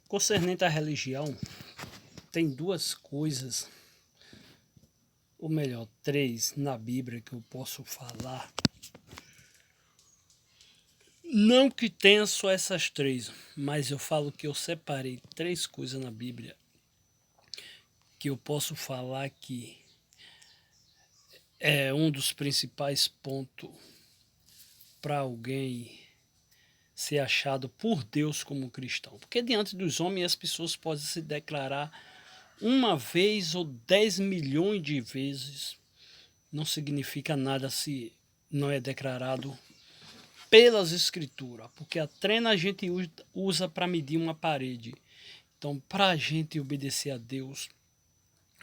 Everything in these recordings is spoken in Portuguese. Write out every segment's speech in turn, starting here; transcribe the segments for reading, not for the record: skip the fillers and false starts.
Concernente à religião, tem duas coisas, ou melhor, três na Bíblia que eu posso falar. Não que tenha só essas três, mas eu falo que eu separei três coisas na Bíblia que eu posso falar que é um dos principais pontos para alguém ser achado por Deus como cristão. Porque diante dos homens as pessoas podem se declarar uma vez ou 10 milhões de vezes. Não significa nada se não é declarado pelas escrituras, porque a trena a gente usa para medir uma parede. Então, para a gente obedecer a Deus,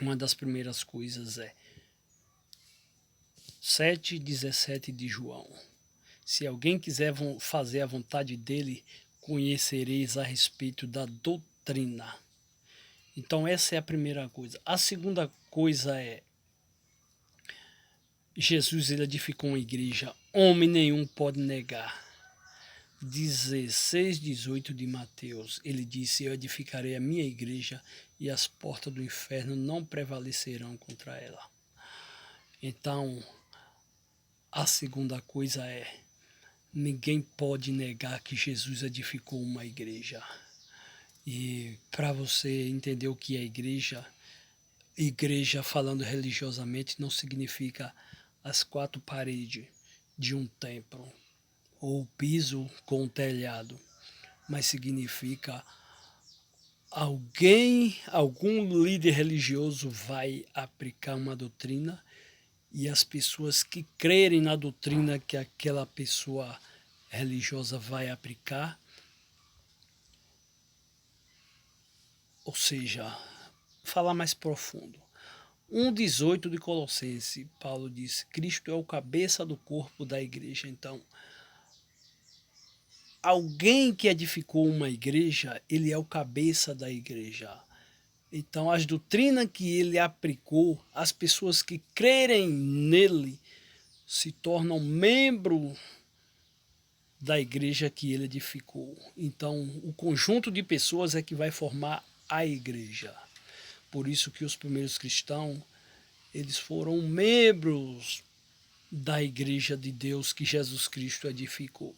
uma das primeiras coisas é 7,17 de João. Se alguém quiser fazer a vontade dele, conhecereis a respeito da doutrina. Então essa é a primeira coisa. A segunda coisa é Jesus ele edificou uma igreja, homem nenhum pode negar. 16:18 de Mateus, ele disse: eu edificarei a minha igreja e as portas do inferno não prevalecerão contra ela. Então, a segunda coisa é: ninguém pode negar que Jesus edificou uma igreja. E para você entender o que é igreja falando religiosamente não significa as quatro paredes de um templo ou o piso com o telhado, mas significa algum líder religioso vai aplicar uma doutrina e as pessoas que crerem na doutrina que aquela pessoa religiosa vai aplicar, ou seja, falar mais profundo. 1,18 de Colossenses, Paulo disse: Cristo é o cabeça do corpo da igreja. Então, alguém que edificou uma igreja, ele é o cabeça da igreja. Então, as doutrinas que ele aplicou, as pessoas que crerem nele se tornam membros da igreja que ele edificou. Então, o conjunto de pessoas é que vai formar a igreja. Por isso que os primeiros cristãos, eles foram membros da igreja de Deus que Jesus Cristo edificou.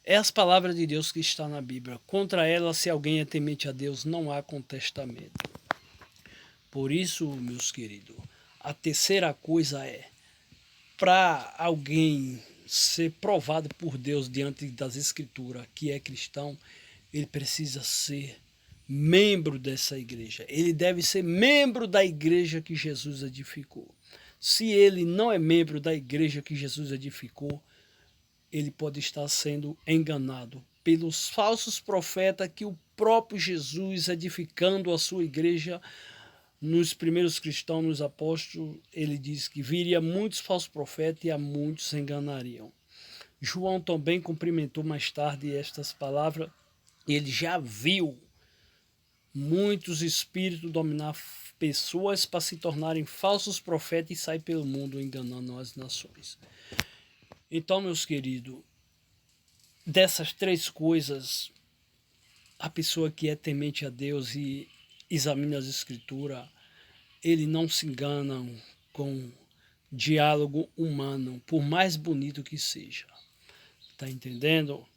É as palavras de Deus que está na Bíblia. Contra ela, se alguém é temente a Deus, não há contestamento. Por isso, meus queridos, a terceira coisa é, para alguém ser provado por Deus diante das Escrituras que é cristão, ele precisa ser membro dessa igreja. Ele deve ser membro da igreja que Jesus edificou. Se ele não é membro da igreja que Jesus edificou, ele pode estar sendo enganado pelos falsos profetas que o próprio Jesus, edificando a sua igreja, nos primeiros cristãos, nos apóstolos, ele diz que viria muitos falsos profetas e a muitos se enganariam. João também cumprimentou mais tarde estas palavras. Ele já viu muitos espíritos dominar pessoas para se tornarem falsos profetas e sair pelo mundo enganando as nações. Então, meus queridos, dessas três coisas, a pessoa que é temente a Deus e examina as escrituras, ele não se engana com diálogo humano, por mais bonito que seja. Tá entendendo?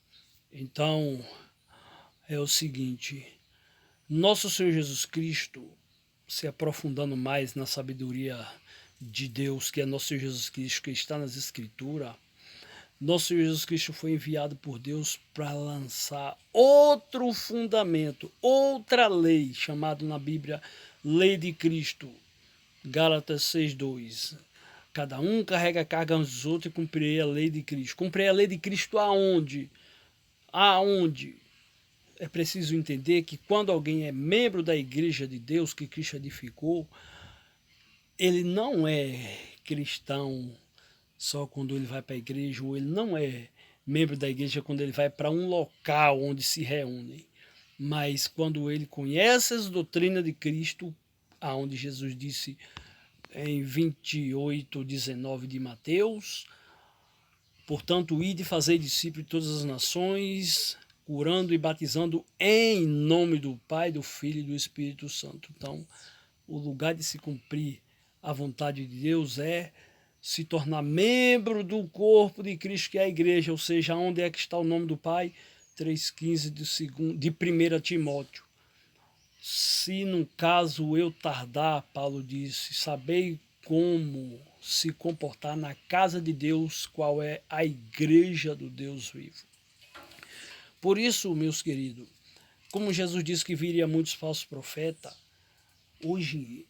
Então, é o seguinte: nosso Senhor Jesus Cristo, se aprofundando mais na sabedoria de Deus, que é nosso Senhor Jesus Cristo, que está nas Escrituras, nosso Senhor Jesus Cristo foi enviado por Deus para lançar outro fundamento, outra lei, chamada na Bíblia Lei de Cristo. Gálatas 6:2. Cada um carrega a carga uns dos outros e cumprirei a lei de Cristo. Cumprir a lei de Cristo aonde? Aonde? É preciso entender que quando alguém é membro da igreja de Deus que Cristo edificou, ele não é cristão só quando ele vai para a igreja, ou ele não é membro da igreja quando ele vai para um local onde se reúnem, mas quando ele conhece as doutrinas de Cristo, aonde Jesus disse em 28:19 de Mateus: portanto, ide e fazei discípulos de todas as nações, curando e batizando em nome do Pai, do Filho e do Espírito Santo. Então, o lugar de se cumprir a vontade de Deus é se tornar membro do corpo de Cristo, que é a igreja, ou seja, onde é que está o nome do Pai? 3,15 de 1 Timóteo. Se no caso eu tardar, Paulo disse, sabei como se comportar na casa de Deus, qual é a igreja do Deus vivo. Por isso, meus queridos, como Jesus disse que viria muitos falsos profetas, hoje,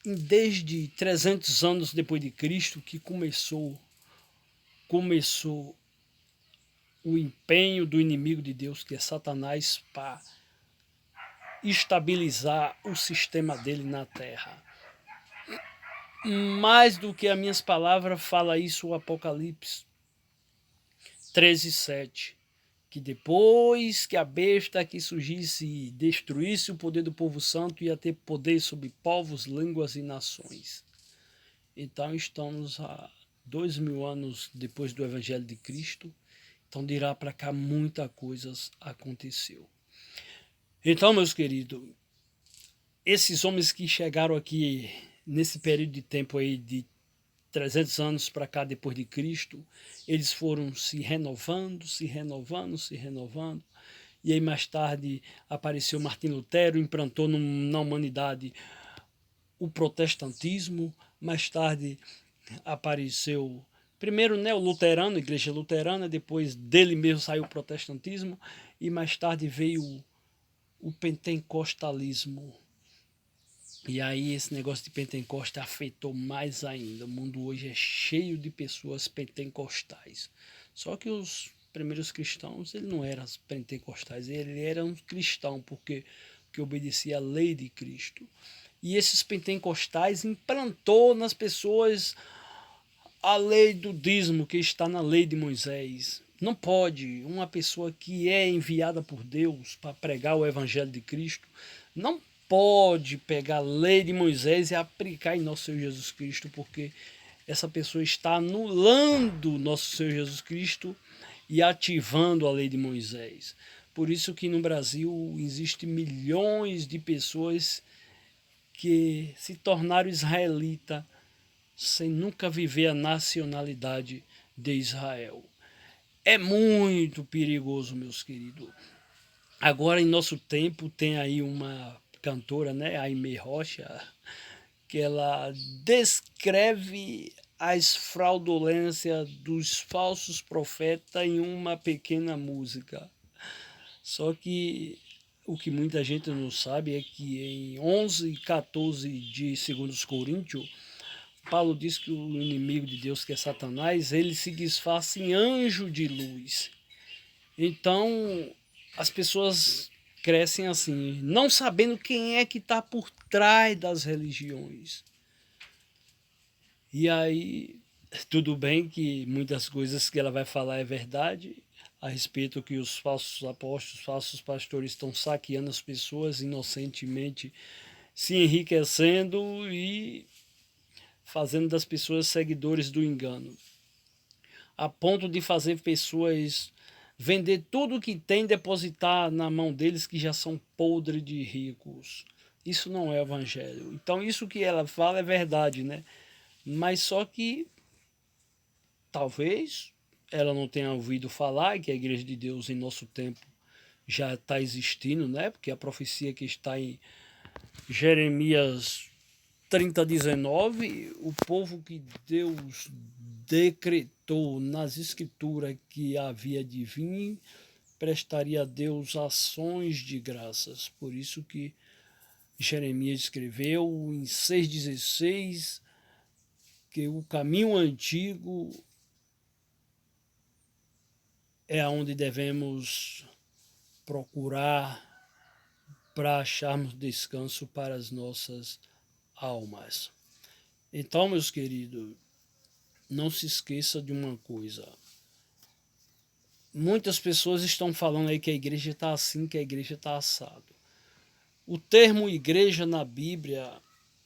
desde 300 anos depois de Cristo, que começou o empenho do inimigo de Deus, que é Satanás, para estabilizar o sistema dele na terra. Mais do que as minhas palavras, fala isso o Apocalipse 13:7, que depois que a besta que surgisse e destruísse o poder do povo santo, ia ter poder sobre povos, línguas e nações. Então estamos a 2000 anos depois do Evangelho de Cristo, então de lá para cá muita coisa aconteceu. Então, meus queridos, esses homens que chegaram aqui nesse período de tempo aí de 300 anos para cá depois de Cristo, eles foram se renovando, e aí mais tarde apareceu Martim Lutero, implantou na humanidade o protestantismo, mais tarde apareceu primeiro neo-luterano, igreja luterana, depois dele mesmo saiu o protestantismo, e mais tarde veio o pentecostalismo. E aí esse negócio de Pentecoste afetou mais ainda. O mundo hoje é cheio de pessoas pentecostais. Só que os primeiros cristãos, ele não eram pentecostais, ele era um cristão, porque obedecia à lei de Cristo. E esses pentecostais implantou nas pessoas a lei do dízimo que está na lei de Moisés. Não pode uma pessoa que é enviada por Deus para pregar o evangelho de Cristo, não pode pegar a lei de Moisés e aplicar em nosso Senhor Jesus Cristo, porque essa pessoa está anulando nosso Senhor Jesus Cristo e ativando a lei de Moisés. Por isso que no Brasil existem milhões de pessoas que se tornaram israelita sem nunca viver a nacionalidade de Israel. É muito perigoso, meus queridos. Agora, em nosso tempo, tem aí uma cantora, né, Aimee Rocha, que ela descreve as fraudulências dos falsos profetas em uma pequena música. Só que o que muita gente não sabe é que em 11 e 14 de 2 Coríntios, Paulo diz que o inimigo de Deus, que é Satanás, ele se disfarça em anjo de luz. Então, as pessoas crescem assim, não sabendo quem é que está por trás das religiões. E aí, tudo bem que muitas coisas que ela vai falar é verdade, a respeito que os falsos apóstolos, falsos pastores estão saqueando as pessoas inocentemente, se enriquecendo e fazendo das pessoas seguidores do engano, a ponto de fazer pessoas vender tudo que tem, depositar na mão deles que já são podres de ricos. Isso não é evangelho. Então isso que ela fala é verdade, né? Mas só que talvez ela não tenha ouvido falar que a Igreja de Deus em nosso tempo já está existindo, né? Porque a profecia que está em Jeremias 30:19, o povo que Deus decretou nas escrituras que havia de vir, prestaria a Deus ações de graças. Por isso que Jeremias escreveu em 6,16 que o caminho antigo é onde devemos procurar para acharmos descanso para as nossas almas. Então, meus queridos, não se esqueça de uma coisa. Muitas pessoas estão falando aí que a igreja está assim, que a igreja está assado. O termo igreja na Bíblia,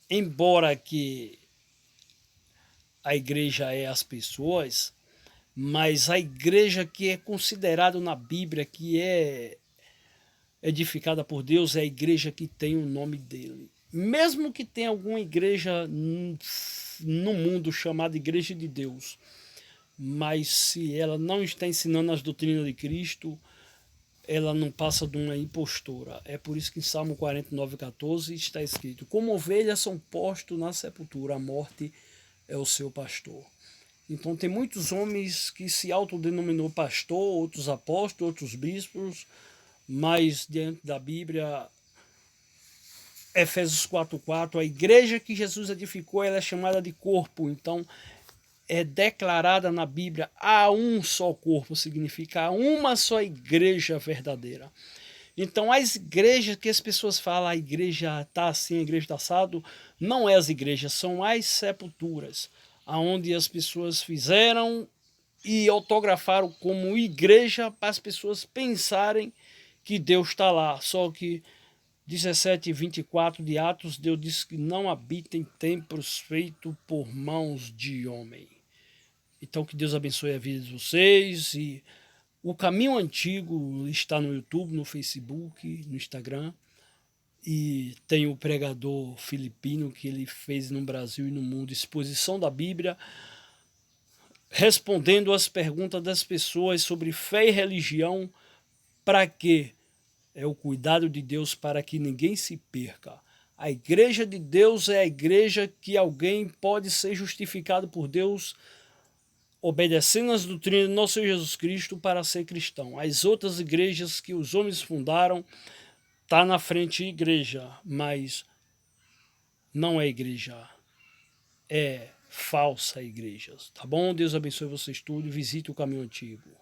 embora que a igreja é as pessoas, mas a igreja que é considerada na Bíblia, que é edificada por Deus, é a igreja que tem o nome dele. Mesmo que tenha alguma igreja no mundo chamada Igreja de Deus, mas se ela não está ensinando as doutrinas de Cristo, ela não passa de uma impostora. É por isso que em Salmo 49:14 está escrito: como ovelhas são postos na sepultura, a morte é o seu pastor. Então tem muitos homens que se autodenominou pastor, outros apóstolos, outros bispos, mas diante da Bíblia, Efésios 4:4, a igreja que Jesus edificou, ela é chamada de corpo. Então é declarada na Bíblia, há um só corpo, significa uma só igreja verdadeira. Então as igrejas que as pessoas falam, a igreja está assim, a igreja está assado, não é as igrejas, são as sepulturas, aonde as pessoas fizeram e autografaram como igreja para as pessoas pensarem que Deus está lá. Só que 17:24 de Atos, Deus diz que não habita em templos feitos por mãos de homem. Então que Deus abençoe a vida de vocês. E o Caminho Antigo está no YouTube, no Facebook, no Instagram. E tem o pregador filipino que ele fez no Brasil e no mundo exposição da Bíblia, respondendo às perguntas das pessoas sobre fé e religião. Para quê? É o cuidado de Deus para que ninguém se perca. A igreja de Deus é a igreja que alguém pode ser justificado por Deus obedecendo as doutrinas do nosso Senhor Jesus Cristo para ser cristão. As outras igrejas que os homens fundaram, tá na frente igreja, mas não é igreja, é falsa igreja. Tá bom? Deus abençoe vocês tudo e visite o Caminho Antigo.